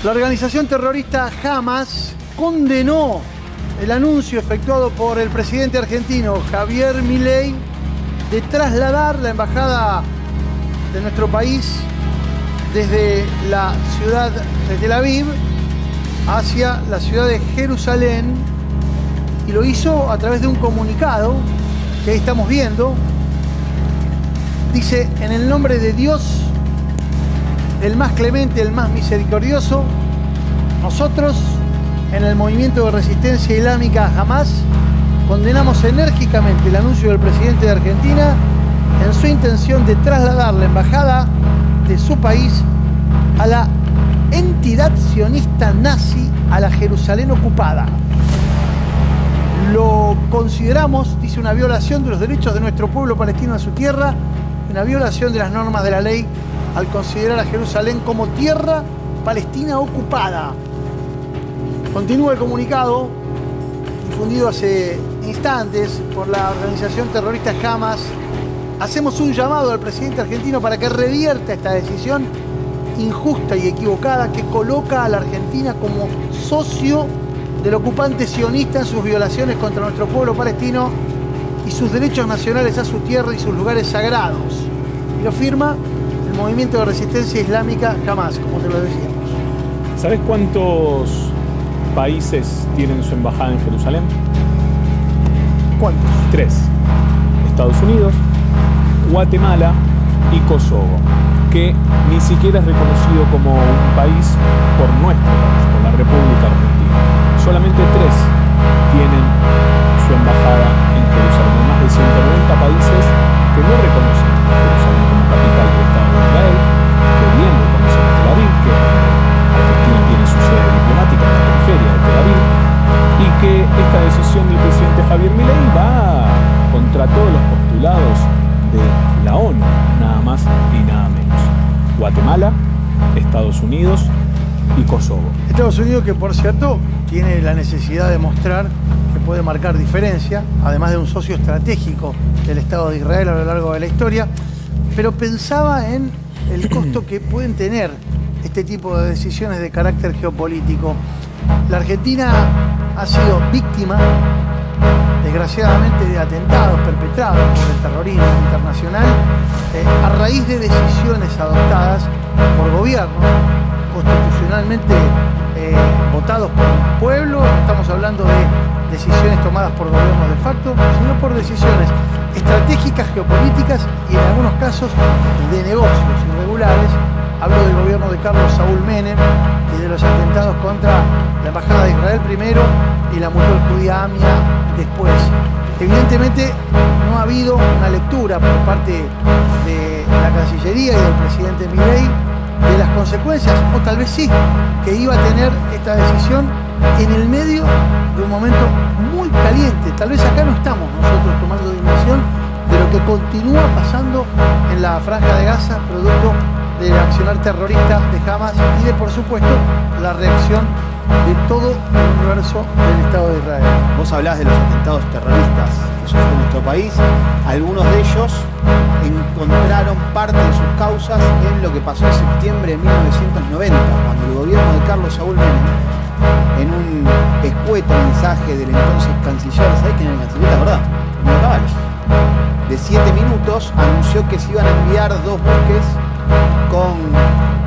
La organización terrorista Hamas condenó el anuncio efectuado por el presidente argentino Javier Milei de trasladar la embajada de nuestro país desde la ciudad de Tel Aviv hacia la ciudad de Jerusalén, y lo hizo a través de un comunicado que ahí estamos viendo. Dice: en el nombre de Dios, el más clemente, el más misericordioso, nosotros, en el movimiento de resistencia islámica Hamas, condenamos enérgicamente el anuncio del presidente de Argentina en su intención de trasladar la embajada de su país a la entidad sionista nazi, a la Jerusalén ocupada. Lo consideramos, dice, una violación de los derechos de nuestro pueblo palestino en su tierra, una violación de las normas de la ley al considerar a Jerusalén como tierra palestina ocupada. Continúa el comunicado, difundido hace instantes por la organización terrorista Hamas. Hacemos un llamado al presidente argentino para que revierta esta decisión injusta y equivocada que coloca a la Argentina como socio del ocupante sionista en sus violaciones contra nuestro pueblo palestino y sus derechos nacionales a su tierra y sus lugares sagrados. Y lo firma el movimiento de resistencia islámica Hamas, como te lo decíamos. ¿Sabes cuántos países tienen su embajada en Jerusalén? ¿Cuántos? 3. Estados Unidos, Guatemala y Kosovo, que ni siquiera es reconocido como un país por nuestro país, por la República Argentina. Solamente 3 tienen su embajada en Jerusalén. Hay más de 190 países que no reconocen a Jerusalén como capital del Estado de Israel, que bien reconocen a Tel Aviv, que Argentina tiene su sede diplomática en la periferia de Tel Aviv, y que esta decisión del presidente Javier Milei va contra todos los postulados de la ONU, nada más y nada menos. Guatemala, Estados Unidos y Kosovo. Estados Unidos, que por cierto tiene la necesidad de mostrar que puede marcar diferencia, además de un socio estratégico del Estado de Israel a lo largo de la historia, pero pensaba en el costo que pueden tener este tipo de decisiones de carácter geopolítico. La Argentina ha sido víctima, desgraciadamente, de atentados perpetrados por el terrorismo internacional a raíz de decisiones adoptadas por gobiernos constitucionalmente votados por un pueblo. No estamos hablando de decisiones tomadas por gobiernos de facto, sino por decisiones estratégicas, geopolíticas y en algunos casos de negocios irregulares. Hablo del gobierno de Carlos Saúl Menem y de los atentados contra la Embajada de Israel primero y la mutual judía AMIA después. Evidentemente no ha habido una lectura por parte de la Cancillería y del presidente Milei de las consecuencias, o tal vez sí, que iba a tener esta decisión en el medio de un momento muy caliente. Tal vez acá no estamos nosotros tomando dimensión de lo que continúa pasando en la Franja de Gaza, producto del accionar terrorista de Hamas y de, por supuesto, la reacción de todo el universo del Estado de Israel. Vos hablás de los atentados terroristas que sufrió nuestro país. Algunos de ellos encontraron parte de sus causas en lo que pasó en septiembre de 1990, cuando el gobierno de Carlos Saúl Menem, en un escueto mensaje del entonces canciller, ¿sabés quién era el canciller? ¿La verdad? De 7 minutos, anunció que se iban a enviar 2 buques con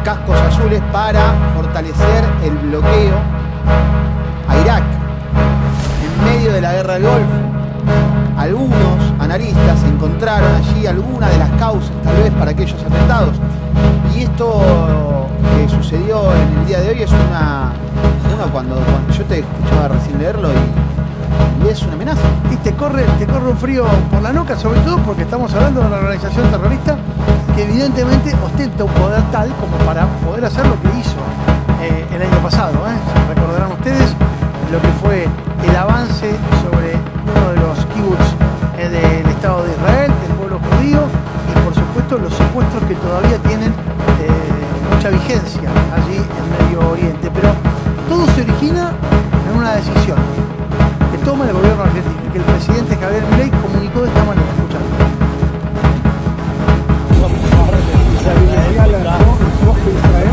cascos azules para fortalecer el bloqueo a Irak. En medio de la guerra del Golfo, algunos analistas encontraron allí algunas de las causas, tal vez, para aquellos atentados. Y esto que sucedió en el día de hoy es cuando yo te escuchaba recién leerlo y es una amenaza. Y te corre un frío por la nuca, sobre todo porque estamos hablando de una organización terrorista que evidentemente ostenta un poder tal como para poder hacer lo que hizo el año pasado. Se recordarán ustedes lo que fue el avance sobre uno de los kibbutz del Estado de Israel, del pueblo judío, y por supuesto los secuestros que todavía tienen mucha vigencia allí en Medio Oriente. Pero todo se origina en una decisión que toma el gobierno argentino y que el presidente Javier Milei comunicó de esta manera. Escuchando.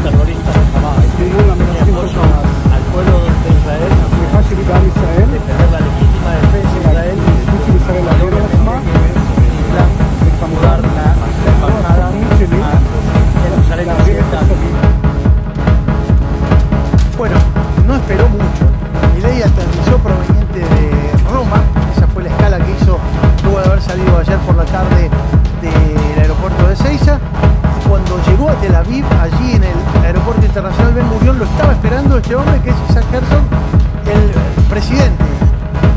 terroristas jamás. Internacional Ben Gurión lo estaba esperando este hombre que es Isaac Herzog, el presidente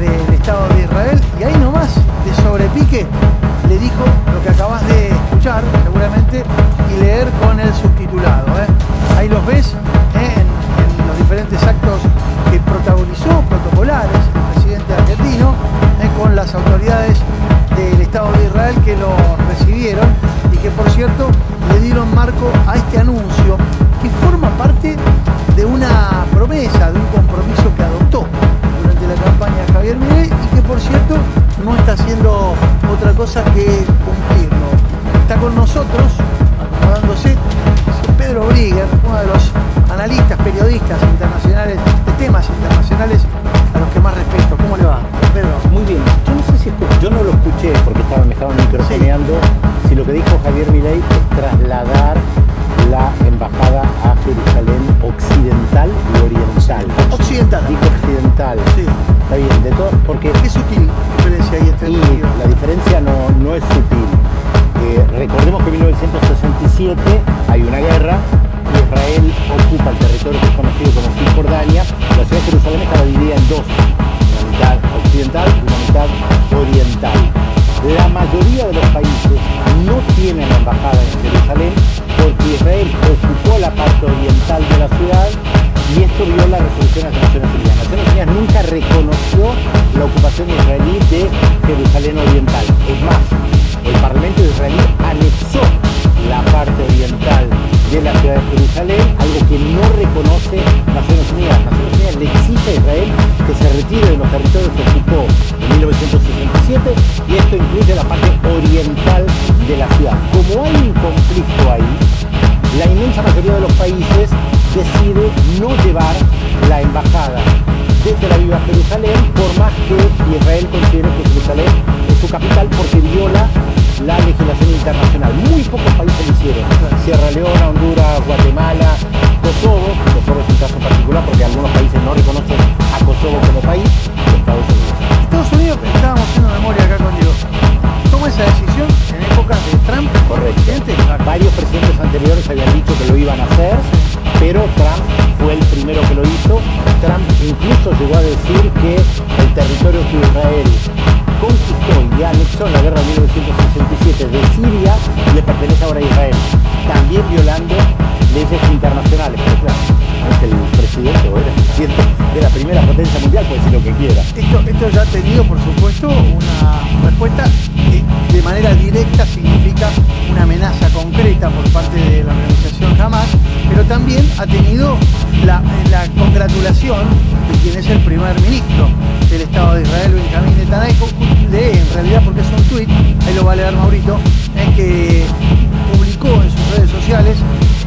del Estado de Israel, y ahí nomás, de sobrepique, le dijo lo que acabas de escuchar seguramente y leer con el subtitulado. Ahí los ves en los diferentes actos que protagonizó, protocolares, el presidente argentino, con las autoridades del Estado de Israel que lo recibieron y que, por cierto, le dieron marco a este anuncio que forma parte de una promesa, de un compromiso que adoptó durante la campaña de Javier Milei y que, por cierto, no está haciendo otra cosa que cumplirlo. Está con nosotros, acomodándose, Pedro Brigger, uno de los analistas, periodistas internacionales, de temas internacionales a los que más respeto. ¿Cómo le va, Pedro? Muy bien. Yo no sé si yo no lo escuché porque me estaban microfoneando. Sí. Si lo que dijo Javier Milei es trasladar la embajada a Jerusalén occidental y oriental. Occidental. Dijo occidental. Sí. Está bien, de todo, porque ¿qué sutil diferencia hay entre la diferencia no es sutil. Recordemos que en 1967 hay una guerra. Israel ocupa el territorio que es conocido como Cisjordania. La ciudad de Jerusalén estaba dividida en dos, una mitad occidental y una mitad oriental. La mayoría de los países no tienen embajada en Jerusalén porque Israel ocupó la parte oriental de la ciudad y esto viola la resolución de las Naciones Unidas. Las Naciones Unidas nunca reconoció la ocupación israelí de Jerusalén oriental. Es más, el Parlamento israelí anexó la parte oriental de la ciudad de Jerusalén, algo que no reconoce Naciones Unidas. Naciones Unidas le exige a Israel que se retire de los territorios que ocupó en 1967 y esto incluye la parte oriental de la ciudad. Como hay un conflicto ahí, la inmensa mayoría de los países decide no llevar la embajada de Tel Aviv a Jerusalén, por más que Israel considere que Jerusalén es su capital porque viola la legislación internacional. Muy pocos países lo hicieron. Sierra Leona, Honduras, Guatemala, Kosovo. Kosovo es un caso particular porque algunos países no reconocen a Kosovo como país. Estados Unidos. Estados Unidos, estábamos haciendo memoria acá contigo, toma esa decisión en épocas de Trump. Correcto. Presidente. Varios presidentes anteriores habían dicho que lo iban a hacer, pero Trump fue el primero que lo hizo. Trump incluso llegó a decir que el territorio que Israel conquistó y anexó en la guerra de 1967 de Siria le pertenece ahora a Israel, también violando leyes internacionales. Pero claro, es el presidente o era el presidente de la primera potencia mundial, puede decir lo que quiera. Esto ya ha tenido, por supuesto, una respuesta que de manera directa significa una amenaza concreta por parte de la organización Hamas, pero también ha tenido la congratulación de quien es el primer ministro del Estado de Israel, Benjamín Netanyahu, en realidad porque es un tuit, ahí lo va a leer Maurito, que publicó en sus redes sociales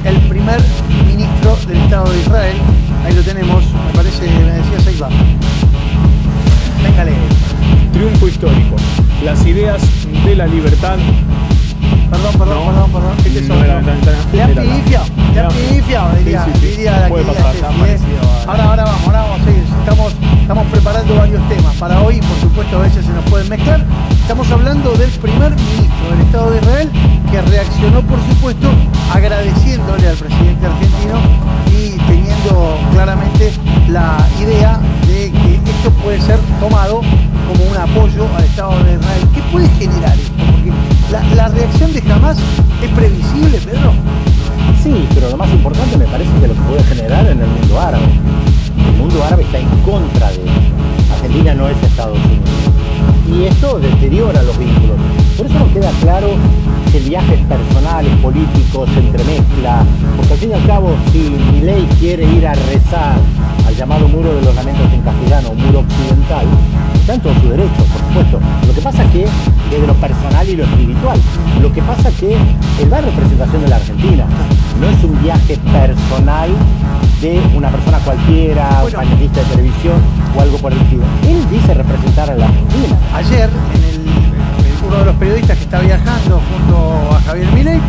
el primer ministro del Estado de Israel. Ahí lo tenemos, me parece, me decías, ahí va. Véngale. Triunfo histórico. Las ideas de la libertad. Perdón. Este es No otro. era tan- Le ha era la- pifiado, diría. Sí, sí, sí. Diría la Puede querida pasar, Steffi, está parecido Ahora vamos a seguir. Estamos preparando varios temas para hoy, por supuesto a veces se nos pueden mezclar. Estamos hablando del primer ministro del Estado de Israel que reaccionó, por supuesto, agradeciéndole al presidente argentino y teniendo claramente la idea de que esto puede ser tomado como un apoyo al Estado de Israel. ¿Qué puede generar esto? Porque la reacción de Hamas es previsible, Pedro. Sí, pero lo más importante me parece que lo que puede generar en el mundo árabe. El mundo árabe está en contra de Argentina, no es Estados Unidos. Y esto deteriora los vínculos. Por eso no queda claro si el viajes personales, políticos, se entremezcla. Porque al fin y al cabo, si Milei quiere ir a rezar al llamado muro de los lamentos en castellano, muro occidental, está en todo su derecho, por supuesto. Lo que pasa es que, desde lo personal y lo espiritual, lo que pasa es que él va en representación de la Argentina. No es un viaje personal de una persona cualquiera, Bueno, panelista de televisión o algo por el estilo. Él dice representar a la Argentina. Ayer, uno de los periodistas que está viajando junto a Javier Milei,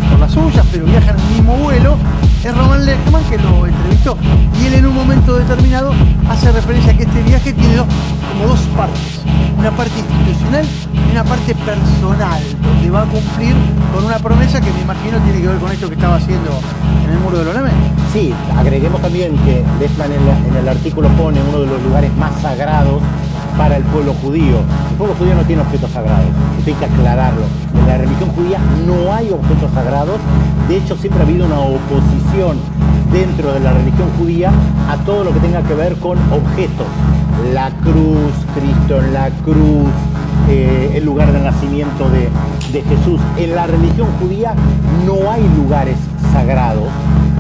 por las suyas, pero viaja en el mismo vuelo, es Roman Lechman, que lo entrevistó. Y él en un momento determinado hace referencia a que este viaje tiene como dos partes. Una parte institucional y una parte personal, donde va a cumplir con una promesa que me imagino tiene que ver con esto que estaba haciendo en el Muro de los Lamentos. Sí, agreguemos también que Lechman en el artículo pone uno de los lugares más sagrados para el pueblo judío. El pueblo judío no tiene objetos sagrados, esto hay que aclararlo. En la religión judía no hay objetos sagrados, de hecho siempre ha habido una oposición dentro de la religión judía a todo lo que tenga que ver con objetos. La cruz, Cristo en la cruz, el lugar del nacimiento de Jesús. En la religión judía no hay lugares sagrados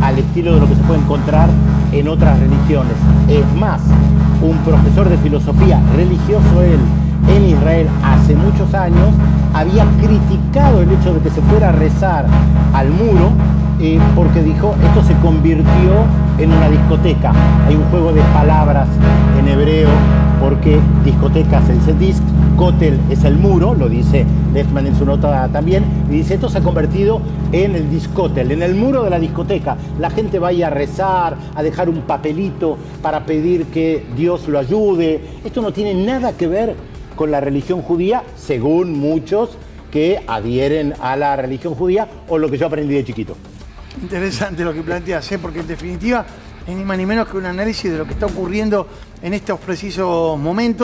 al estilo de lo que se puede encontrar en otras religiones. Es más, un profesor de filosofía religioso él en Israel hace muchos años había criticado el hecho de que se fuera a rezar al muro porque dijo, esto se convirtió en una discoteca. Hay un juego de palabras en hebreo porque discoteca se dice disc, kotel es el muro, lo dice Lechman en su nota también, y dice, esto se ha convertido en el discotel, en el muro de la discoteca. La gente va a ir a rezar, a dejar un papelito para pedir que Dios lo ayude. Esto no tiene nada que ver con la religión judía, según muchos que adhieren a la religión judía, o lo que yo aprendí de chiquito. Interesante lo que planteas, porque en definitiva es ni más ni menos que un análisis de lo que está ocurriendo en estos precisos momentos.